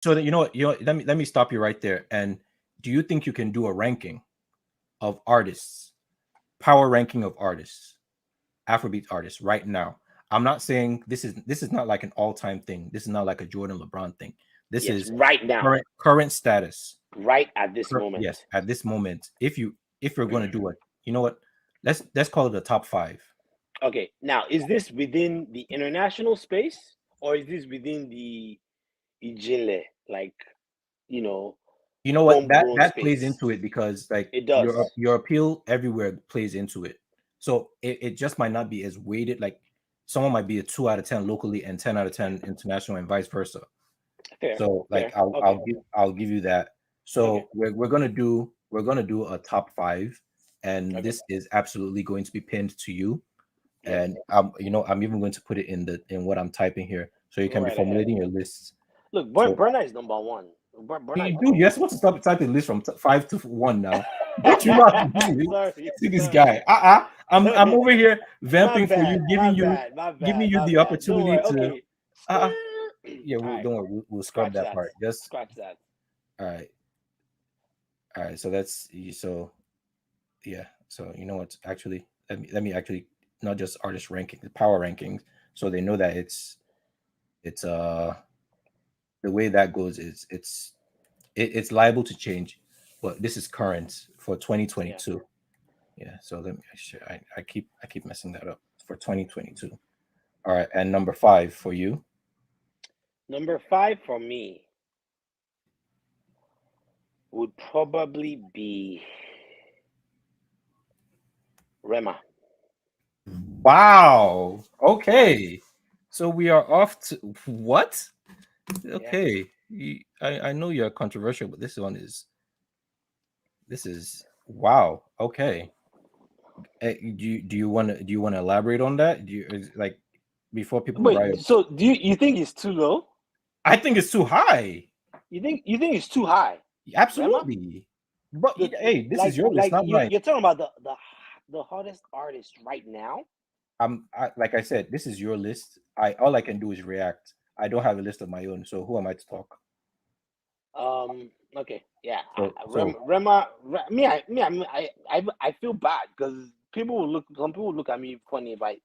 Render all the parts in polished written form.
So that let me stop you right there. And do you think you can do a ranking of artists, power ranking of artists, Afrobeat artists right now? I'm not saying this is not like an all-time thing. This is not like a Jordan LeBron thing. This Yes, is right now, current status. right at this moment. Yes, at this moment. If you're going to do it, you know what? Let's call it the top five. Okay, now is this within the international space or is this within the ijele, like, you know, You know what? That homegrown that plays space? into it because like It your does. your appeal everywhere plays into it. So it just might not be as weighted. Like someone might be a 2 out of 10 locally and 10 out of 10 international and vice versa. Fair, So like fair. I'll Okay, I'll give I'll give you that. okay, So we're gonna do a top five, and okay, this is absolutely going to be pinned to you. okay. And I'm even going to put it in what I'm typing here, so you Go can be right ahead. formulating your lists. Look, So Burna is number one. Burna is dude, number you're one. supposed to stop typing list from 5 to 1 now. Don't you know how to do it? Sorry, See this sorry. guy. I'm over here My vamping for bad, you, my giving you bad, my giving bad, you my the bad. Don't opportunity worry. to. Okay. Uh, yeah, All right. don't worry. We'll scrub Scratch that that. part. Just Scratch that. all right. All right. So that's so yeah. So you know what? Actually, let me actually not just artist rankings, the power rankings, so they know that it's the way that goes is it's liable to change, but this is current for Yeah. 2022. Yeah. So let me. I keep messing that up for 2022. All right. And number five for you. Number five for me would probably be Rema. Wow. Okay. So we are off to what? Yeah. Okay. I know you're controversial, but this is wow. Okay. Do you want to elaborate on that? Like before people Wait. riot? So do you think it's too low? I think it's too high. You think it's too high, Rema? Absolutely. But The hey, this is like your list, like not you mine. you're talking about the hottest artist right now. Like I said, this is your list. I all I can do is react. I don't have a list of my own, so who am I to talk? Okay, yeah. So I feel bad because some people will look at me funny if I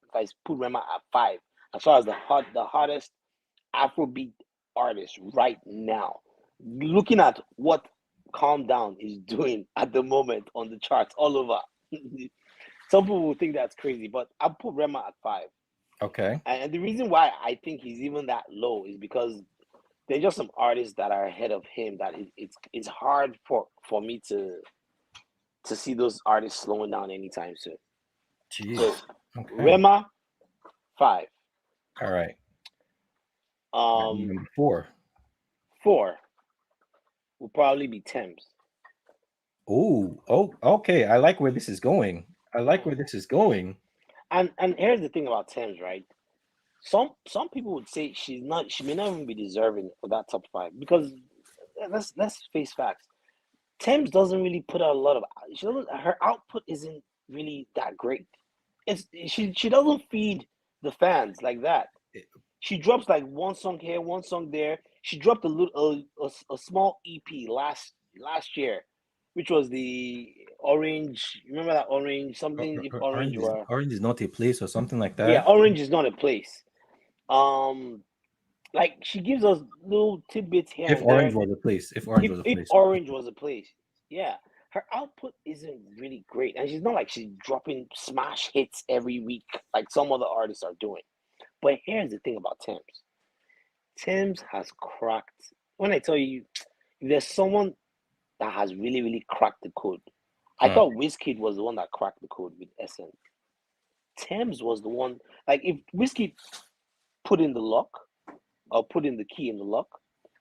put Rema at five as far as the hottest Afrobeat artist right now. Looking at what Calm Down is doing at the moment on the charts all over. Some people will think that's crazy, but I'll put Rema at five. okay. And the reason why I think he's even that low is because there's just some artists that are ahead of him that it's hard for me to see those artists slowing down anytime soon. So Jeez. Okay. Rema five. All right. Um Number four. four will probably be Thames. Okay. I like where this is going. I like where this is going. And here's the thing about Thames, right? Some people would say she may not even be deserving of that top five because let's face facts. Thames doesn't really put out a lot of her output isn't really that great. She doesn't feed the fans like that. She drops like one song here, one song there. She dropped a small EP last year, which was the orange. Remember that orange something? If orange were Orange is not a place or something like yeah, that. orange is not a place. Um, like she gives us little tidbits here If and there. orange was a place, if orange was a If place. orange was a place, yeah, her output isn't really great, and she's not like she's dropping smash hits every week like some other artists are doing. But here's the thing about Thames. Thames has cracked. When I tell you, if there's someone that has really, really cracked the code, I Hmm. thought Wizkid was the one that cracked the code with SN. Thames was the one. Like if Wizkid put in the lock or put in the key in the lock,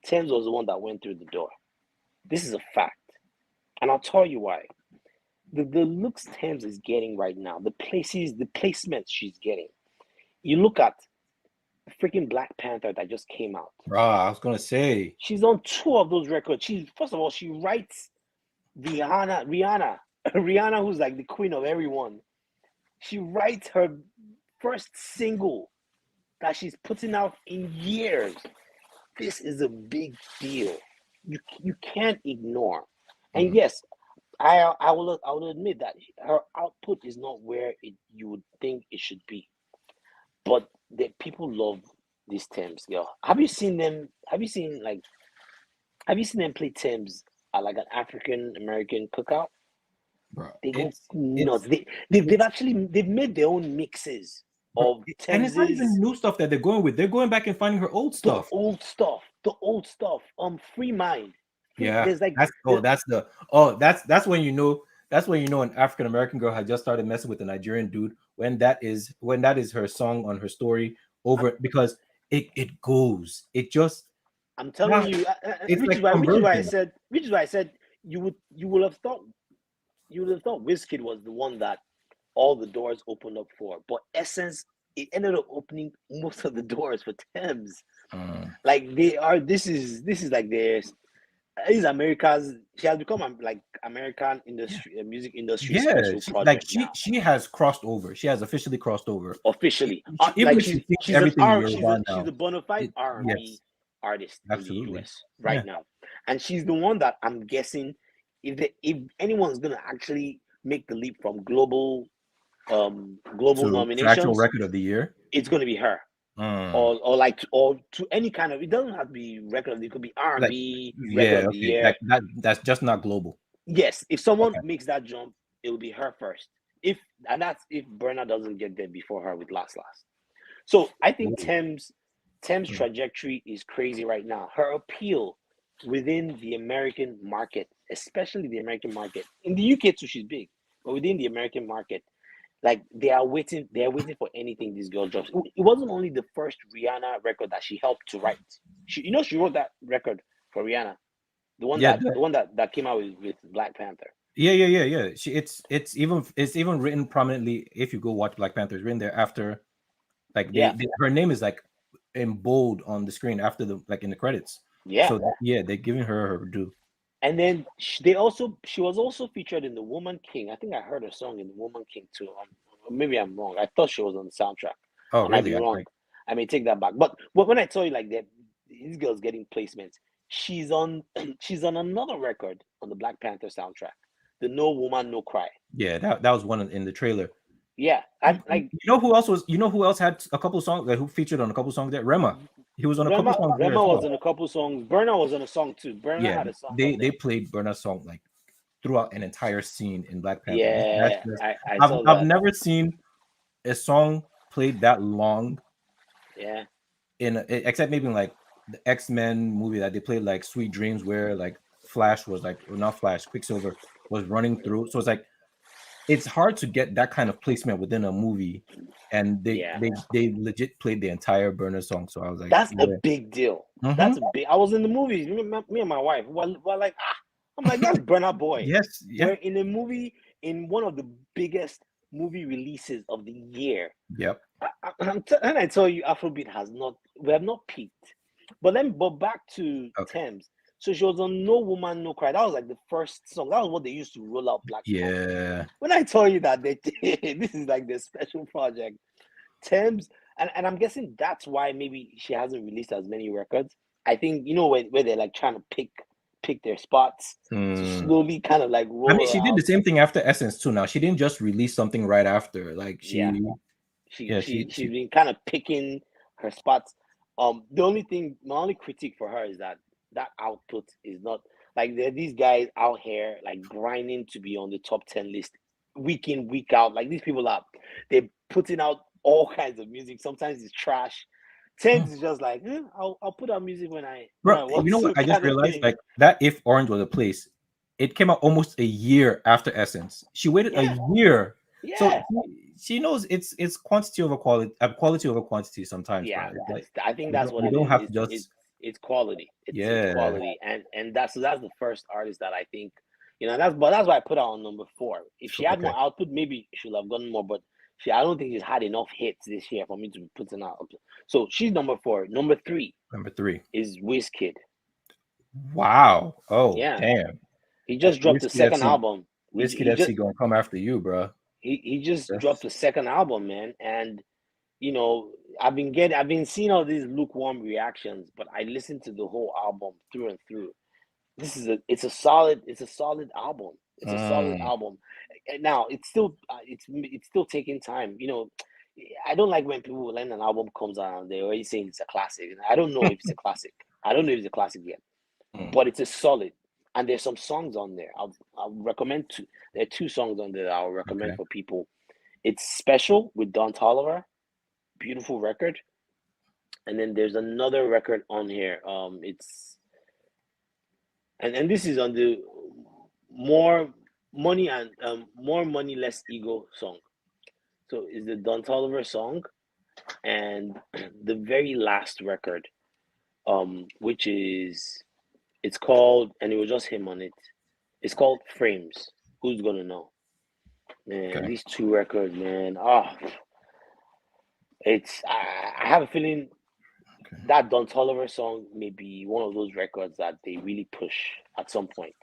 Thames was the one that went through the door. This is a fact, and I'll tell you why. The looks Thames is getting right now, the placements she's getting. You look at freaking Black Panther that just came out. I was gonna say. She's on two of those records. She first of all she writes Rihanna, Rihanna, who's like the queen of everyone. She writes her first single that she's putting out in years. this is a big deal. You can't ignore. And Mm. yes, I will admit that her output is not where you would think it should be, but the people love these terms, girl. Have you seen them? Have you seen them play terms at like an African American cookout? Bro, They go it's nuts. They've it's actually they've made their own mixes of and it's not even Thames's new stuff that they're going with. They're going back and finding her old stuff. the old stuff. Free mind. Free. Yeah, There's like that's the that's when you know an African American girl had just started messing with a Nigerian dude when that is her song on her story I'm, over because it goes it just I'm telling that you, it's like which is why I conversion. said you would have thought Wizkid was the one that all the doors opened up for, but Essence, it ended up opening most of the doors for Thames. Mm. Like they are. This is like their. Is America's. She has become like American Yeah, industry, music industry yeah. special project now. She has crossed over. She has officially crossed over. Officially, Even like if she thinks everything in Yoruba she's now, a bona fide R&B yes, artist in the absolutely. US Yeah. right now, and she's the one that I'm guessing if anyone's gonna actually make the leap from global To actual nominations, record of the year. it's gonna be her. Mm. Or to any kind of, it doesn't have to be record of the, it could be Like, R&B record yeah, of the okay. year. Like that's just not global. Yes, if someone Okay. makes that jump, it will be her first. If and that's if Burna doesn't get there before her with Last Last. So I think Ooh. Thames' Mm. trajectory is crazy right now. Her appeal within the American market, especially the American market. In the UK too, she's big, but within the American market, like they're waiting for anything this girl drops. It wasn't only the first Rihanna record that she helped to write. She wrote that record for Rihanna, Yeah, the one that came out with Black Panther. yeah. It's even written prominently. If you go watch Black Panther, it's written there after. Like Yeah, her name is like in bold on the screen after the like in the credits. yeah. So yeah, they're giving her due. And then she was also featured in The Woman King. I think I heard a song in The Woman King too. Maybe I'm wrong. I thought she was on the soundtrack. Oh, I might be really? wrong. I may take that back. But when I tell you like that, this girl's getting placements. She's on she's on another record on the Black Panther soundtrack, the No Woman No Cry. Yeah, that was one in the trailer. Yeah, You, I like you know who else was? You know who else had a couple songs? Like who featured on a couple songs there? Rema. He was on a couple songs there Rema as was well. in a couple songs. Burna was on a song too. Burna Yeah, had a song on they there. played Burna's song like throughout an entire scene in Black Panther. That's Yeah, just I I've saw I've that. never seen a song played that long Yeah, except maybe in like the X-Men movie that they played like Sweet Dreams where like Flash was like or not Flash, Quicksilver was running through. So it's like it's hard to get that kind of placement within a movie, and yeah. they legit played the entire Burner song. So I was like, That's a yeah, big deal. mm-hmm. That's a big. I was in the movies. Me and my wife. We're like, I'm like, that's Burna Boy. Yes, yeah, We're in a movie in one of the biggest movie releases of the year. yep, And I tell you, Afrobeat we have not peaked. But back to okay, Thames. So she was on No Woman No Cry. That was like the first song. That was what they used to roll out Black songs. yeah, When I tell you that this is like the special project, Thames, and I'm guessing that's why maybe she hasn't released as many records. I think where they're like trying to pick their spots to mm. slowly kind of like I mean, roll her she did the out. same thing after Essence too. Now she didn't just release something right after. Like Yeah, yeah, she's been kind of picking her spots. The only thing, my only critique for her is that output is not like there are these guys out here like grinding to be on the top 10 list week in week out. Like these people are they're putting out all kinds of music. Sometimes it's trash. Tens is just like I'll put out music when bro. I You want know to what? I just kind of realized thing. like that. If Orange was a place, it came out almost a year after Essence. She waited a Yeah, year, so yeah. she knows it's quantity over quality, quality over quantity. Sometimes, bro. Yeah, It's like I think that's what you it don't is. have to just It's quality. It's yeah. quality, and that's the first artist that I think, that's why I put her on number four. If she had Okay, more output, maybe she should have gotten more. But I don't think she's had enough hits this year for me to be putting her up. So she's number four. Number three number three. is Wizkid. Wow. Oh Yeah, damn. he just dropped the Whiskey second FC, album. Whiskey He just FC gonna come after you, bro. he just dropped That's the second album, man, and you know, I've been seeing all these lukewarm reactions, but I listened to the whole album through and through. It's a solid album. It's a solid Mm, album. And now it's still taking time. You know, I don't like when people when an album comes out and they're already saying it's a classic. And I don't know if it's a classic. I don't know if it's a classic yet, mm, but it's a solid. And there's some songs on there. I'll recommend two. There are two songs on there that I'll recommend okay. for people. It's Special with Don Toliver, beautiful record. And then there's another record on here. It's and this is on the more more money less ego song. So it's the Don Toliver song and the very last record, which is it's called and it was just him on it. It's called Frames. Who's gonna know? Man, Okay. these two records, man. Oh, I have a feeling Okay. that Don Toliver song may be one of those records that they really push at some point.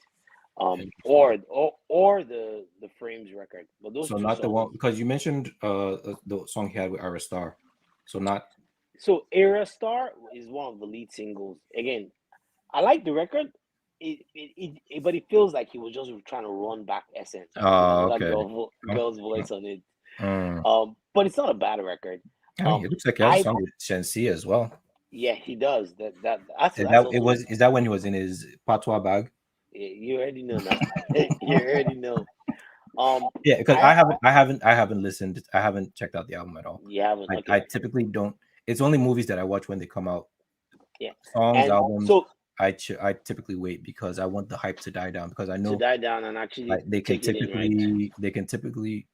Interesting. Or the Frames record. But those So two not the songs. one because you mentioned the song he had with Ira Star. So not So Era Star is one of the lead singles. Again, I like the record. But it feels like he was just trying to run back Essence with another okay. Oh, girl's voice on it. mm. But it's not a bad record. I mean, Um, it looks like he has a I song with Shensi as well. Yeah, he does. Is That's that it also was is that when he was in his patois bag? you already know now. You already know. Yeah, because I I haven't listened. I haven't checked out the album at all. You haven't, I okay, typically don't. It's only movies that I watch when they come out. yeah, Songs, and albums, so I typically wait because I want the hype to die down because I to know die down and actually like take it in, right? they can typically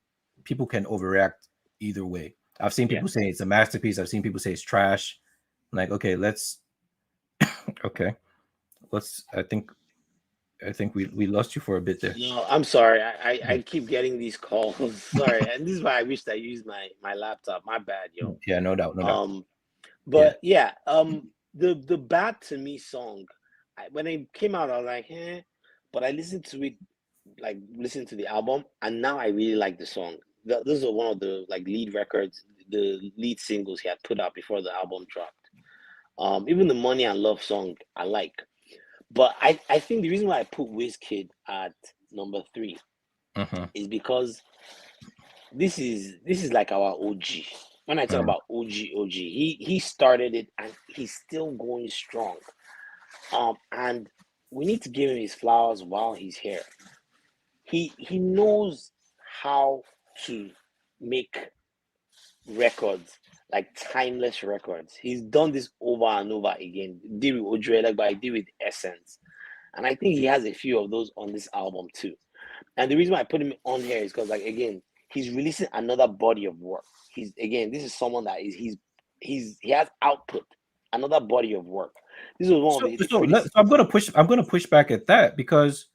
people can overreact either way. I've seen Yeah. people say it's a masterpiece. I've seen people say it's trash. I'm like, okay, let's okay, let's. I think we lost you for a bit there. No, I'm sorry. Yeah, I keep getting these calls. Sorry, and this is why I wished I used my laptop. My bad, yo. yeah, no doubt, no doubt. Um, Yeah, but yeah, the Bad to Me song, when it came out, I was like, eh. But I listened to it, like listened to the album, and now I really like the song. Those are one of the like lead records, the lead singles he had put out before the album dropped. Even the Money and Love song I like, but I think the reason why I put Wizkid at number three mm-hmm. is because this is like our OG. When I talk Mm. about OG, he started it and he's still going strong. And we need to give him his flowers while he's here. He knows how to make records like timeless records. He's done this over and over again. Did with Odre, but I did with Essence, and I think he has a few of those on this album too. And the reason why I put him on here is because, like, again, he's releasing another body of work. He's again, this is someone that is he has output, another body of work. This was one of the So pretty. I'm gonna push back at that because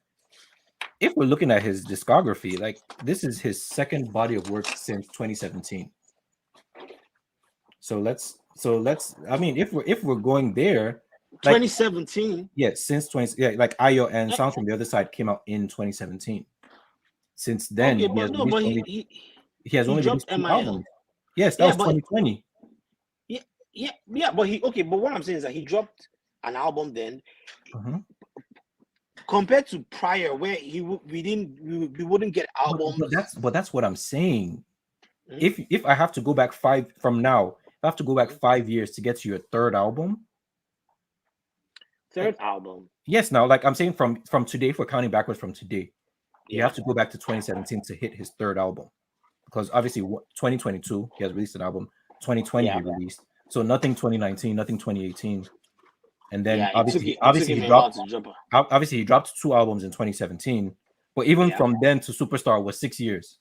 if we're looking at his discography, like this is his second body of work since 2017. So let's I mean if we're going there, like 2017. yeah, since 20 yeah, like Ayo and Eh, Sounds from the Other Side came out in 2017. Since then Okay, but no, but he has he only dropped released two MIL. albums. Yes, that Yeah, was but 2020. yeah, yeah, but he okay. But what I'm saying is that he dropped an album then Mhm. compared to prior where we wouldn't get albums. But that's what I'm saying. Mhm, If I have to go back five from now, if I have to go back mhm. 5 years to get to your third album, like Third album, yes, now like I'm saying from today, if we're counting backwards from today, you yeah, have to go back to 2017 to hit his third album because obviously 2022 he has released an album, 2020 yeah, he released, so nothing 2019, nothing 2018, and then yeah. It took obviously him a while to jump. he dropped two albums in 2017, but even Yeah, from then to Superstar was 6 years.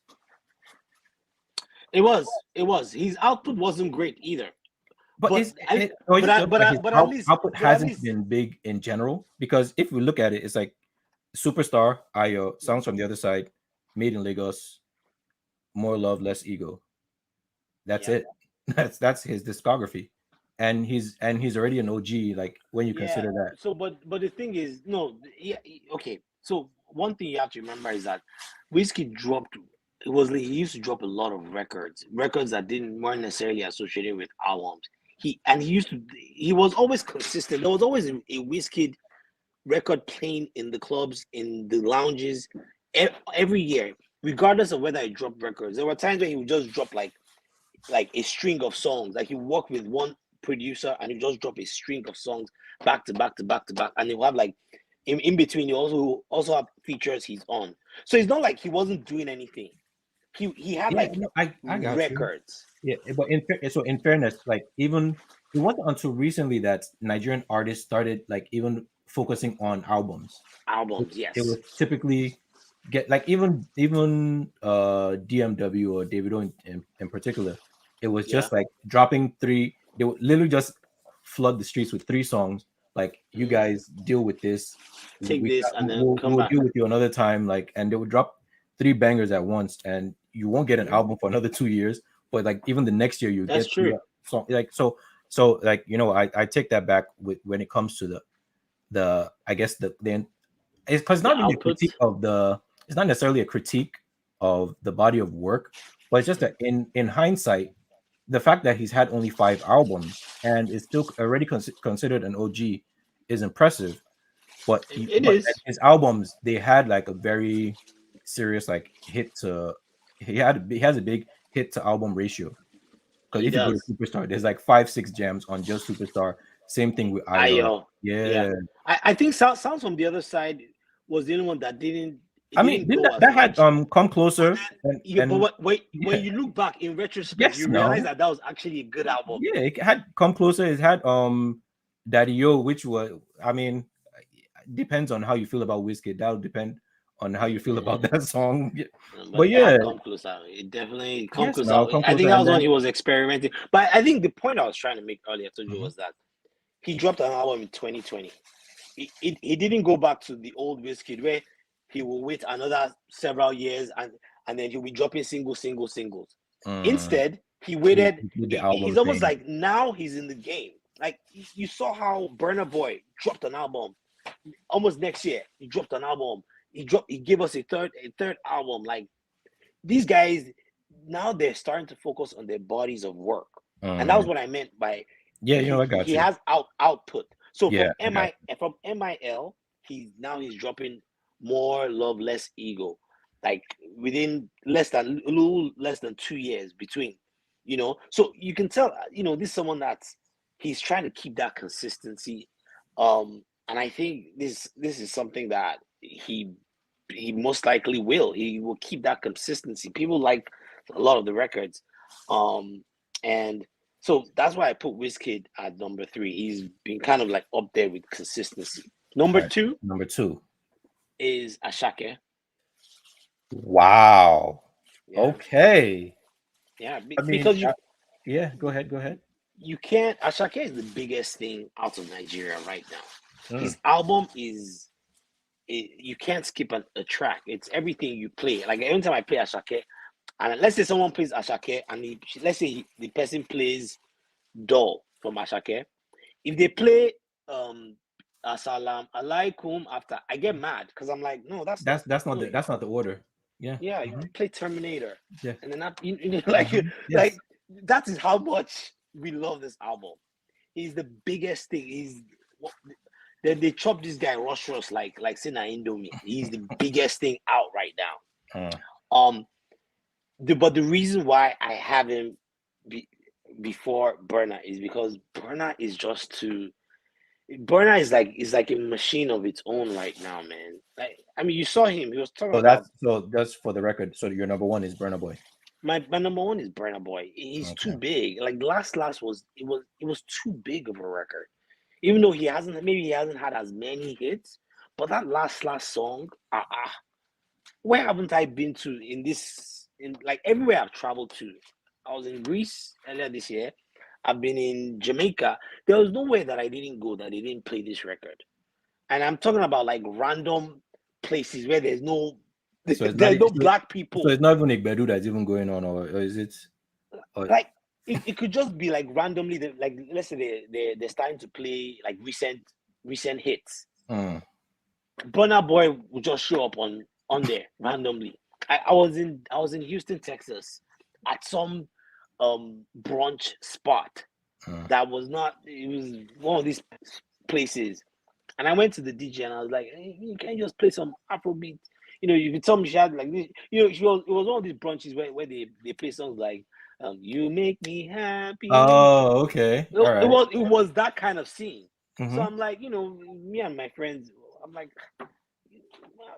it was. His output wasn't great either, But but is it, or is it just that his at least output hasn't been big in general? Because if we look at it, it's like Superstar, Ayo, Sounds from the Other Side, Made in Lagos, More Love, Less Ego. That's yeah, it. That's his discography, and he's already an OG. Like when you yeah. consider that. So, but the thing is, no, yeah, okay. So one thing you have to remember is that Whiskey dropped. he used to drop a lot of records that weren't necessarily associated with albums. He was always consistent. There was always a wizkid record playing in the clubs, in the lounges, every year, regardless of whether he dropped records. There were times when he would just drop like a string of songs. Like he worked with one producer and he just drop a string of songs back to back to back to back, and he'll have like in between. You also have features he's on. So it's not like he wasn't doing anything. He had Yeah, like no, I got you. records. Yeah, but so in fairness, like even it wasn't until recently that Nigerian artists started like even focusing on albums. Albums, It yes. was typically get like even DMW or Davido in particular, it was Yeah. just like dropping three. They would literally just flood the streets with three songs. Like you Mm. guys deal with this, Take this and then come we'll back. deal with you another time. Like, and they would drop three bangers at once, and you won't get an Mhm. album for another 2 years. But like even the next year, you That's get three true. songs. Like so like I take that back with when it comes to the I guess the it's because The not really a output. critique of the it's not necessarily a critique of the body of work, but it's just that in hindsight, the fact that he's had only 5 albums and is still already considered an OG is impressive. But It is. his albums, they had like a very serious like hit to he has a big hit to album ratio. Because He if you go to does. Superstar, there's like 5 6 jams on just Superstar. Same thing with IO. Ayo. Yeah. Yeah. I think sounds from the other side was the only one that it I mean, didn't didn't go as that had much. Come Closer Yeah, and but when yeah, you look back in retrospect, yes, you realize no. that was actually a good album. Yeah, it had Come Closer, it had Daddy Yo, which was I mean, depends on how you feel about Wizkid. That'll depend on how you feel about that song. Yeah. But But it yeah, had come closer. It definitely come yes, closer. now Come I think Closer that and was when then he was experimenting. But I think the point I was trying to make earlier to you Mhm. was that he dropped an album in 2020. He didn't go back to the old Wizkid where he will wait another several years and then he'll be dropping singles. Mm, Instead, he waited. he did the He's album almost thing. like now he's in the game. Like you saw how Burna Boy dropped an album almost next year. He dropped an album. He gave us a third album. Like these guys now they're starting to focus on their bodies of work, and that was Mm, what I meant by yeah, you know, I got he you. has output. So Yeah, I got from MIL, he's dropping more love, less ego, like within a little less than 2 years between, So you can tell, this is someone that's he's trying to keep that consistency, and I think this is something that he most likely will. He will keep that consistency. People like a lot of the records, and so that's why I put Wizkid at number three. He's been kind of like up there with consistency. All Number right. two Number two. is Asake. Wow. Yeah, Okay. yeah, I mean, because yeah, go ahead, go ahead. you can't. Asake is the biggest thing out of Nigeria right now. Mm. His album you can't skip a track. It's everything you play. Like every time I play Asake, and let's say someone plays Asake, and let's say the person plays Doll from Asake. If they play Assalam alaikum after, I get mad because I'm like, no, that's not That's not the order. Yeah. yeah, you Mhm. play Terminator, Yeah. and then like Yes. like that is how much we love this album. He's the biggest thing. Then they chop this guy Rush like Sina Indomie. He's the biggest thing out right now. Mm. Um, but the reason why I have him before Burner is because Burner is just too. Burner is like a machine of its own right now, man. Like I mean, you saw him. He was talking about So that's for the record. So your number one is Burna Boy. my number one is Burner Boy. He's too Okay. big. Like last was it was too big of a record. Even though he hasn't had as many hits, but that last song, where haven't I been to in like everywhere I've traveled to? I was in Greece earlier this year. I've been in Jamaica. There was nowhere that I didn't go that they didn't play this record. And I'm talking about like random places where So it's not there's no black so people. it's not even Igbedu that's even going on, or is it? Or, Like it could just be like randomly like let's say they're starting to play like recent hits. mm, Burna Boy will just show up on there randomly. I was in Houston, Texas, at some brunch spot Uh, that was not. It was one of these places, and I went to the DJ and I was like, hey, you can't just play some Afrobeat. You know, you could tell me she had like this. You know, it was one of these brunches where they play songs like "You Make Me Happy." oh, okay. All right. It was that kind of scene. So Mm-hmm. I'm like, you know, me and my friends, I'm like,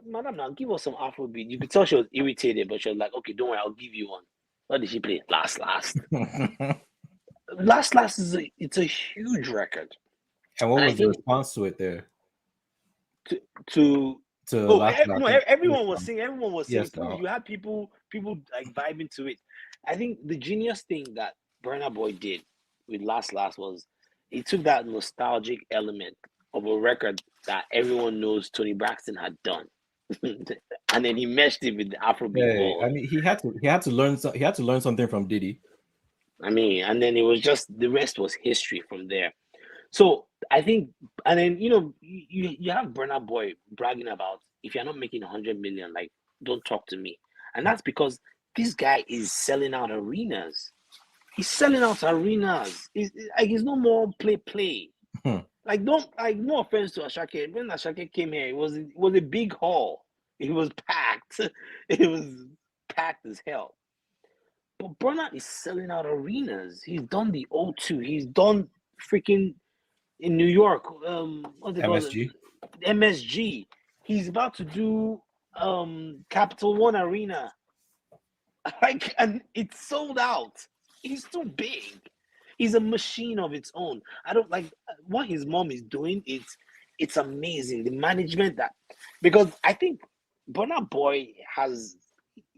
madam, now give us some Afrobeat. You could tell she was irritated, but she was like, okay, don't worry, I'll give you one. What did she play? Last Last. Last Last is it's a huge record. And what And I was the think response to it there? to to To oh last last no, yes, everyone was singing. yes, You had people like vibing to it. I think the genius thing that Burna Boy did with Last Last was he took that nostalgic element of a record that everyone knows Tony Braxton had done. And then he meshed it with the Afrobeat yeah. I world. mean, he had to learn he had to learn something from Diddy. I mean, and then it was just the rest was history from there. So I think, and then you have Burna Boy bragging about if you're not making 100 million, like don't talk to me, and that's because this guy is selling out arenas. He's selling out arenas. Like he's no more play. Hmm. Like don't like no offense to Ashake. When Ashake came here, it was a big hall. It was packed. It was packed as hell. But Burna is selling out arenas. He's done the O2. He's done freaking in New York. What they call it? MSG. MSG. He's about to do Capital One Arena. Like, and it's sold out. He's too big. He's a machine of its own. I don't like what his mom is doing. It's amazing. The management that because I think Burna Boy has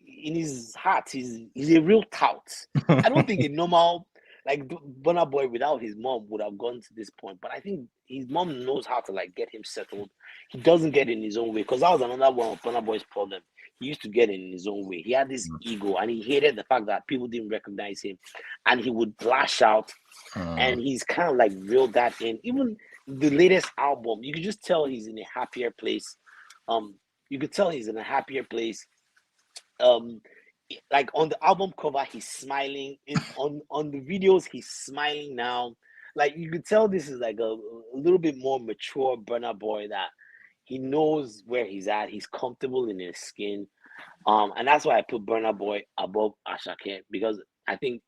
in his heart he's a real tout. I don't think a normal like Burna Boy without his mom would have gone to this point. But I think his mom knows how to like get him settled. He doesn't get in his own way because that was another one of Burna Boy's problem. He used to get in his own way. He had this ego and he hated the fact that people didn't recognize him, and he would lash out. And he's kind of like reeled that in. Even the latest album, you could just tell he's in a happier place. You could tell he's in a happier place. Um, like on the album cover, he's smiling. On the videos, he's smiling now. Like you could tell this is like a little bit more mature Burna Boy that he knows where he's at. He's comfortable in his skin. And that's why I put Burna Boy above Ashake because I think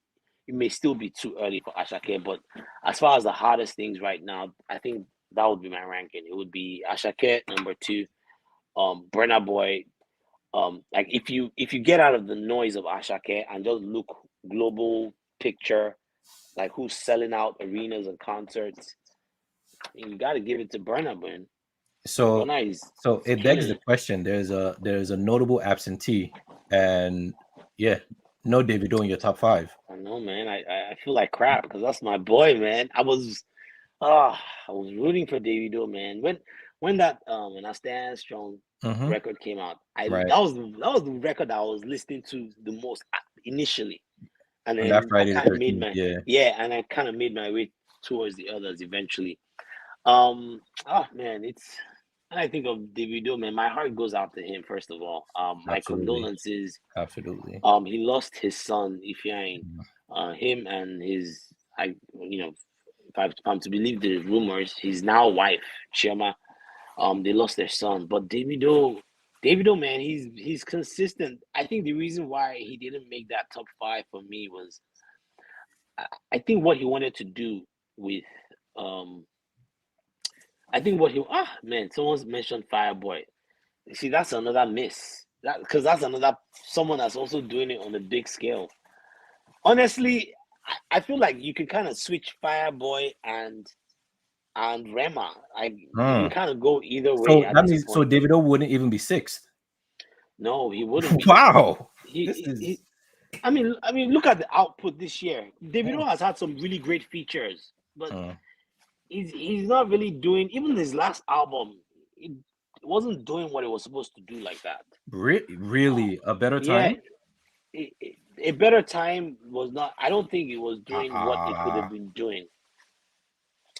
it may still be too early for Ashake. But as far as the hardest things right now, I think that would be my ranking. It would be Ashake number two, Burna Boy. Like if you get out of the noise of Ashake and just look global picture, like who's selling out arenas and concerts, you got to give it to Burna Boy. So Burna is so it begs killing the it. question. There's a notable absentee, and yeah, no Davido in your top five. I know, man. I feel like crap because that's my boy, man. Ah, I was rooting for Davido, man. When that when I Stand Strong Mm-hmm. record came out, I Right. that was the record that I was listening to the most initially, and On that then I Friday the kind of made 13th. my Yeah. and I kind of made my way towards the others eventually. Oh man, it's when I think of Davido, man, my heart goes out to him first of all. My Absolutely. condolences. Absolutely. He lost his son, Ifeanyi. Mhm. Him and his, if I'm to believe the rumors, his now wife, Chioma, they lost their son. But Davido, man, he's consistent. I think the reason why he didn't make that top five for me was I think what he wanted to do with, um, I think what he, man, someone's mentioned Fireboy. See, that's another miss. That because that's another someone that's also doing it on a big scale. Honestly, I feel like you can kind of switch Fireboy and Rema. You can Mm. kind of go either way So at that this means so point. Davido wouldn't even be sixth. No, he wouldn't be. Wow. This He is I mean, look at the output this year. Davido has had some really great features, but mm. he's not really doing. Even his last album, it wasn't doing what it was supposed to do like that. Really a better Yeah, time. a better time was not. I don't think it was doing what it could have Uh, been doing.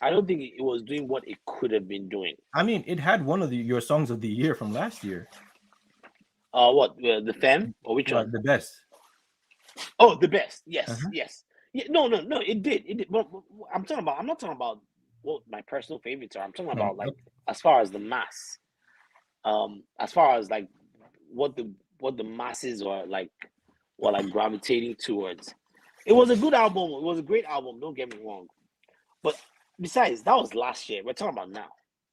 I don't think it was doing what it could have been doing. I mean, it had one of your songs of the year from last year. What the femme or which Well, one? the best. Oh, the best. Yes, Uh-huh. yes. Yeah, no, no, no. It did. It did. But I'm talking about. I'm not talking about what my personal favorites are. I'm talking No, about like okay. as far as the mass. As far as like what the masses were like gravitating towards. It was a good album. It was a great album. Don't get me wrong. But besides, that was last year. We're talking about now.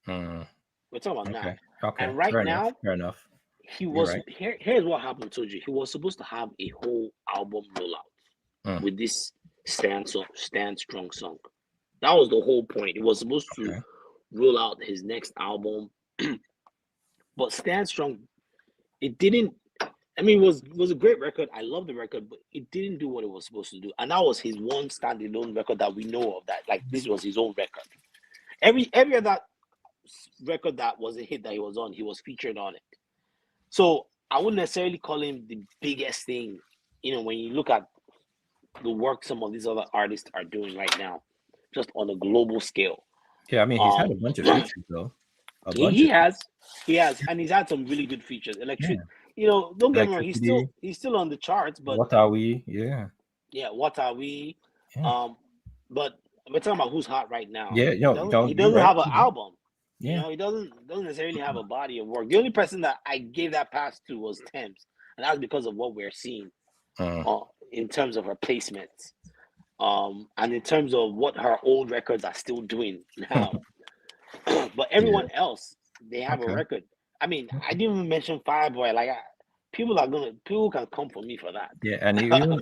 Mm, We're talking about now. okay. Okay. And right Fair enough. now, Fair enough. he You're was right. here. Here's what happened, Toji. He was supposed to have a whole album rollout Mm, with this Stand Strong song. That was the whole point. He was supposed to okay. roll out his next album, but Stand Strong, it didn't. I mean, it was a great record. I love the record, but it didn't do what it was supposed to do. And that was his one standalone record that we know of. That like this was his own record. Every other record that was a hit that he was on, he was featured on it. So I wouldn't necessarily call him the biggest thing. When you look at the work some of these other artists are doing right now, just on a global scale. Yeah, I mean, he's had Um, a bunch of features though. A he, bunch he of has, he has, and he's had some really good features. yeah. Don't get me wrong, Electricity. he's still on the charts, but What are we? Yeah. yeah, what are we? Yeah. Um, but we're talking about who's hot right now. Yeah. He No, doesn't don't. he You're doesn't right. have an You're right. album. Yeah. He doesn't necessarily have a body of work. The only person that I gave that pass to was Thames, and that's because of what we're seeing Mm, in terms of her placements. And in terms of what her old records are still doing now. But yeah. everyone else, they have a Okay. record. I mean, I Okay. didn't even mention Fireboy. People can come for me for that. Yeah, and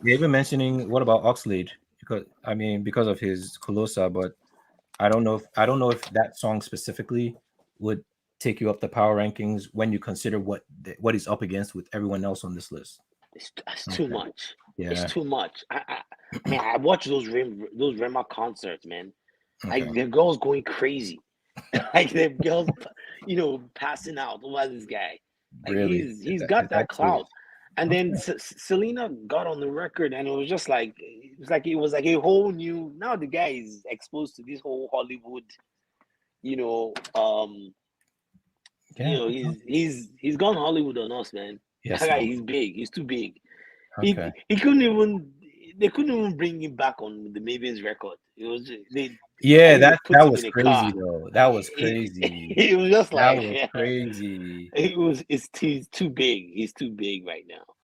even mentioning what about Oxlade? Because I mean, because of his Colossa, but I don't know if that song specifically would take you up the power rankings when you consider what he's up against with everyone else on this list. It's too Okay. much. It's Yeah. too much. Man, I watched those Rema concerts, man. Okay. Like the girls going crazy. Like the girls, passing out over this guy. Like Really? he's Is got that that serious? clout. And then Okay. Selena got on the record, and it was just like it was like a whole new. Now the guy is exposed to this whole Hollywood. You know, um, Yeah. he's gone Hollywood on us, man. That Yes. guy, he's big. He's too big. Okay. He couldn't even. They couldn't even bring him back on the Maven's record. It was they. I Yeah, think they put that him was in a car. crazy though. That was crazy. It was just That like was crazy. he's too big. He's too big right now.